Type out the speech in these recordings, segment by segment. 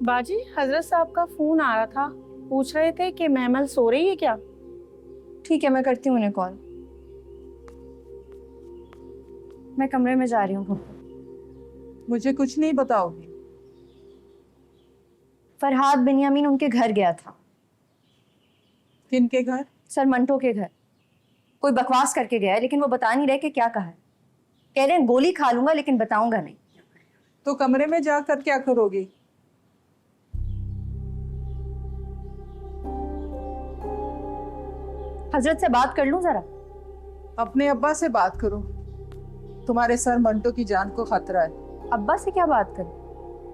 बाजी, हजरत साहब का फोन आ रहा था, पूछ रहे थे कि महमल सो रही है क्या। ठीक है, मैं करती हूँ उन्हें कॉल। मैं कमरे में जा रही हूँ। मुझे कुछ नहीं बताओगी? फरहाद बिन्यामीन उनके घर गया था। किनके घर? सर मंटो के घर। कोई बकवास करके गया है, लेकिन वो बता नहीं रहे कि क्या कहा है। कह रहे हैं गोली खा लूंगा लेकिन बताऊंगा नहीं। तो कमरे में जाकर क्या करोगी? हजरत से बात कर लूं जरा? अपने अब्बा से बात करो। तुम्हारे सर मंटो की जान को खतरा है। अब्बा से क्या बात करें?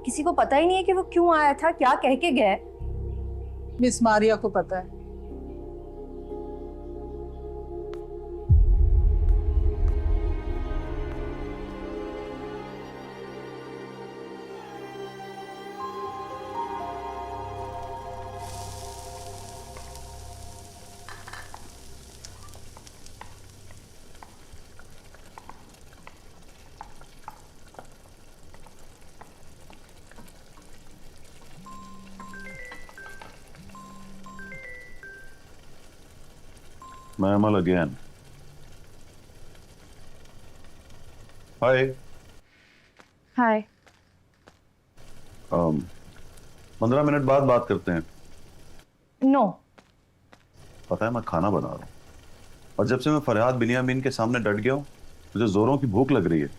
किसी को पता ही नहीं है कि वो क्यों आया था, क्या कह के गया है। मिस मारिया को पता है। Mahmal again. Hi. हाय। 15 मिनट बाद बात करते हैं। नो। पता है मैं खाना बना रहा हूँ, और जब से मैं फरहाद बिन्यामीन के सामने डट गया हूँ मुझे जोरों की भूख लग रही है।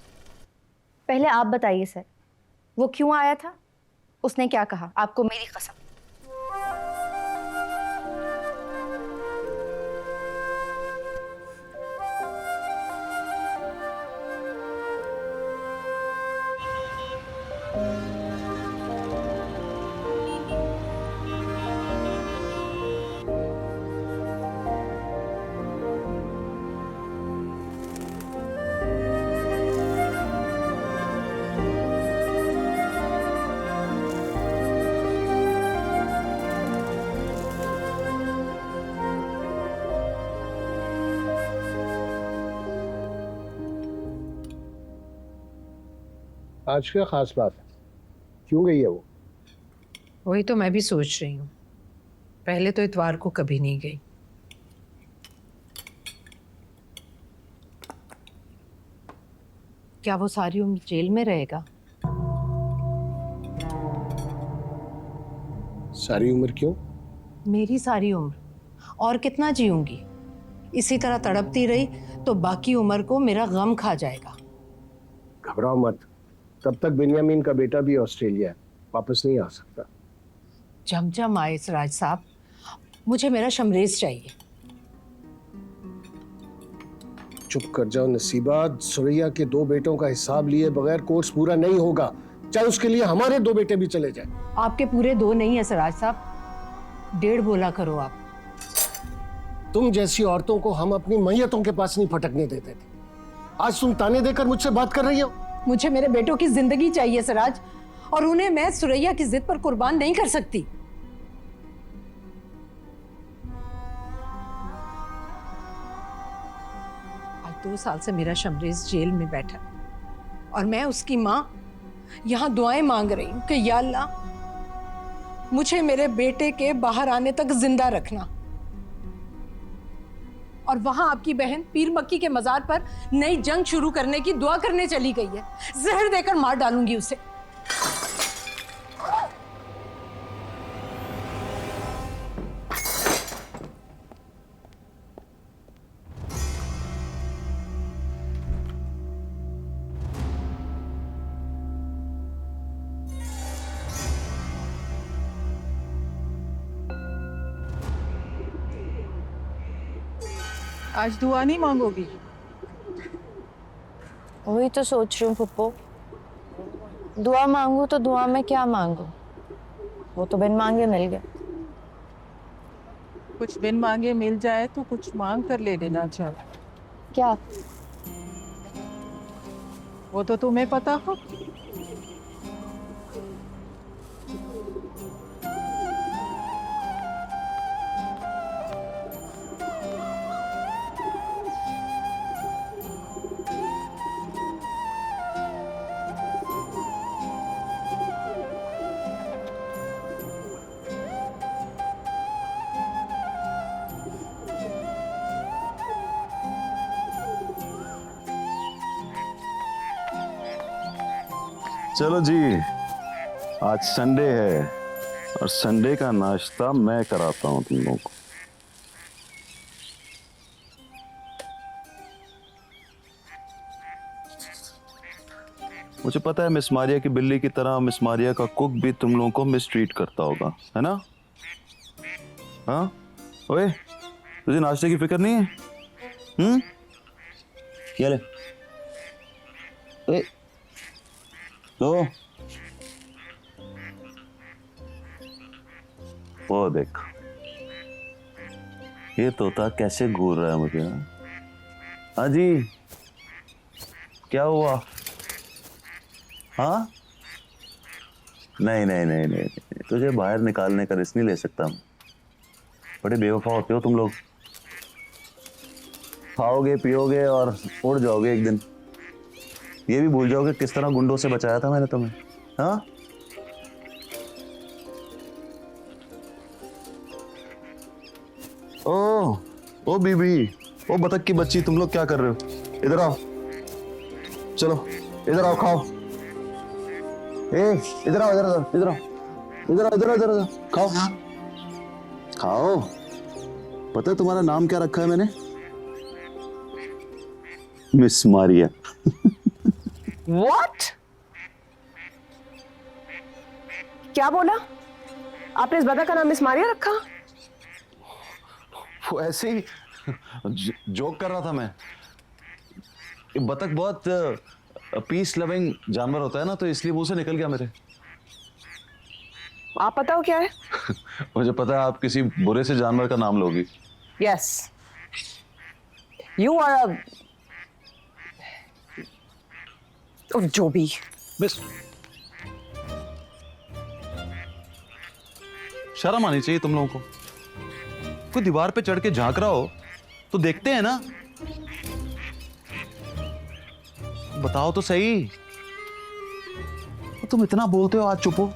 पहले आप बताइए सर, वो क्यों आया था? उसने क्या कहा? आपको मेरी कसम। आज क्या खास बात है? क्यों गई है वो? वही तो मैं भी सोच रही हूँ। पहले तो इतवार को कभी नहीं गई। क्या वो सारी उम्र जेल में रहेगा? सारी उम्र क्यों? मेरी सारी उम्र, और कितना जीऊंगी? इसी तरह तड़पती रही तो बाकी उम्र को मेरा गम खा जाएगा। घबराओ मत, तब तक बिन्यामीन का बेटा भी ऑस्ट्रेलिया है, वापस नहीं आ सकता। जमजम आए राज साहब, मुझे मेरा शमरेज चाहिए। चुप कर जाओ नसीबा, सुरैया के 2 बेटों का हिसाब लिए बगैर कोर्स पूरा नहीं होगा, चाहे उसके लिए हमारे 2 बेटे भी चले जाए। आपके पूरे 2 नहीं है सराज साहब, 1.5 बोला करो आप। तुम जैसी औरतों को हम अपनी मैयतों के पास नहीं फटकने देते थे, आज तुम ताने देकर मुझसे बात कर रही हो। मुझे मेरे बेटों की जिंदगी चाहिए सराज, और उन्हें मैं सुरैया की जिद पर कुर्बान नहीं कर सकती। आज 2 साल से मेरा शमरेज जेल में बैठा, और मैं उसकी मां यहां दुआएं मांग रही हूं कि या अल्लाह मुझे मेरे बेटे के बाहर आने तक जिंदा रखना। और वहां आपकी बहन पीर मक्की के मजार पर नई जंग शुरू करने की दुआ करने चली गई है। जहर देकर मार डालूंगी उसे। आज दुआ नहीं मांगोगी? वही तो सोच रही हूँ फुप्पो, दुआ मांगू तो दुआ में क्या मांगू? वो तो बिन मांगे मिल गया। कुछ बिन मांगे मिल जाए तो कुछ मांग कर ले लेना चाहिए। क्या? वो तो तुम्हें पता हो। चलो जी, आज संडे है और संडे का नाश्ता मैं कराता हूं तुम लोगों को। मुझे पता है मिस मारिया की बिल्ली की तरह मिस मारिया का कुक भी तुम लोगों को मिसट्रीट करता होगा, है ना? हाँ ओए, तुझे नाश्ते की फिक्र नहीं है? क्या ले? ओए, तो वो देख, ये तोता कैसे घूर रहा है मुझे। हाँ जी, क्या हुआ? हाँ, नहीं नहीं नहीं नहीं, तुझे बाहर निकालने का रिस्क नहीं ले सकता। बड़े बेवफा होते हो तुम लोग, खाओगे पियोगे और उड़ जाओगे एक दिन। ये भी भूल जाओगे किस तरह गुंडों से बचाया था मैंने तुम्हें। हाँ, ओ बीबी, ओ बतख की बच्ची, तुम लोग क्या कर रहे हो? इधर आओ, चलो इधर आओ, खाओ। इधर आओ, इधर आओ, इधर आओ, इधर आओ, इधर आओ, इधर आओ, खाओ खाओ। पता है तुम्हारा नाम क्या रखा है मैंने? मिस मारिया। What? क्या बोला आपने? इस बतख का नाम मिस मारिया रखा? वो ऐसे ही जोक कर रहा था मैं। ये बतख बहुत पीस लविंग जानवर होता है ना, तो इसलिए मुंह से निकल गया मेरे। आप पता हो क्या है? मुझे पता है आप किसी बुरे से जानवर का नाम लोगी। Yes. You are a... और जो भी। बस शर्म आनी चाहिए तुम लोगों को। कोई दीवार पे चढ़ के झांक रहा हो तो देखते हैं ना। बताओ तो सही, तुम इतना बोलते हो, आज चुप हो।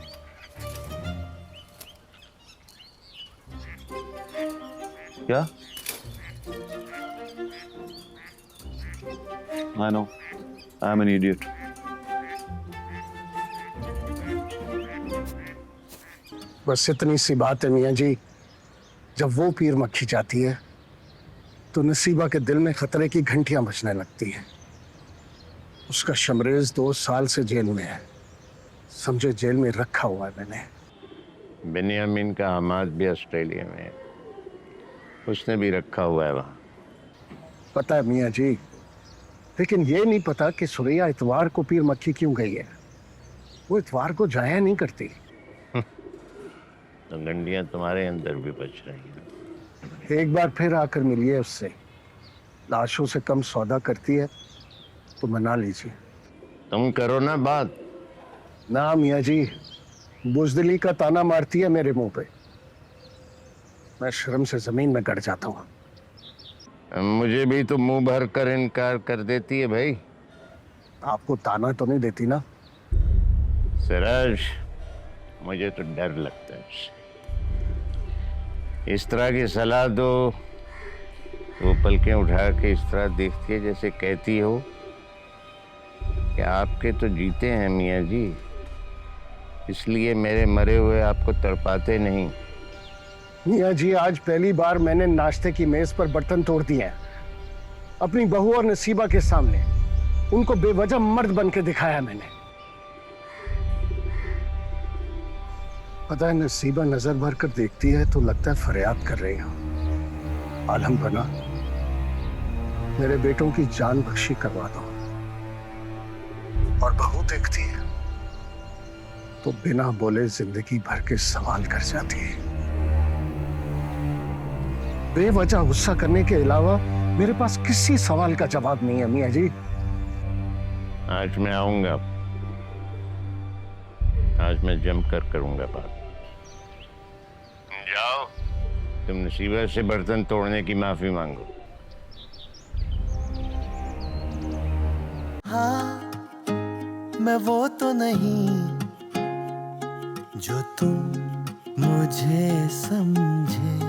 क्या? I know, I am an idiot. बस इतनी सी बात है मियाँ जी, जब वो पीर मक्खी जाती है तो नसीबा के दिल में खतरे की घंटियां बजने लगती हैं। उसका शमरेज 2 साल से जेल में है, समझे जेल में रखा हुआ है मैंने। बेनियामिन का हमाद भी ऑस्ट्रेलिया में है, उसने भी रखा हुआ है वहाँ। पता है मियाँ जी, लेकिन ये नहीं पता कि सुरैया इतवार को पीर मक्खी क्यों गई है। वो इतवार को जाया नहीं करती। तो गंडियाँ तुम्हारे अंदर भी बच रही हैं। एक बार फिर आकर मिलिए उससे, लाशों से कम सौदा करती है तो मना लीजिए। तुम करो ना बात। ना मियाँ जी, बुजदिली का ताना मारती है मेरे मुंह पे, मैं शर्म से जमीन में गड़ जाता हूँ। मुझे भी तो मुंह भर कर इनकार कर देती है भाई। आपको ताना तो नहीं देती ना? सिराज, मुझे तो डर लगता है उससे। इस तरह की सलाह दो, वो पलकें उठा के इस तरह देखती है जैसे कहती हो कि आपके तो जीते हैं मियाँ जी, इसलिए मेरे मरे हुए आपको तड़पाते नहीं। मियाँ जी, आज पहली बार मैंने नाश्ते की मेज पर बर्तन तोड़ दिए हैं अपनी बहू और नसीबा के सामने। उनको बेवजह मर्द बन के दिखाया मैंने। पता है, नसीबा नजर भर कर देखती है तो लगता है फरियाद कर रही हो, आलम बना मेरे बेटों की जान बख्शी करवा दो। और बहू देखती है तो बिना बोले जिंदगी भर के सवाल कर जाती है। बेवजह गुस्सा करने के अलावा मेरे पास किसी सवाल का जवाब नहीं है मियाँ जी। आज मैं आऊंगा, आज मैं जमकर करूंगा बात। जाओ, तुम नसीबा से बर्तन तोड़ने की माफी मांगो। हाँ, मैं वो तो नहीं जो तुम मुझे समझे।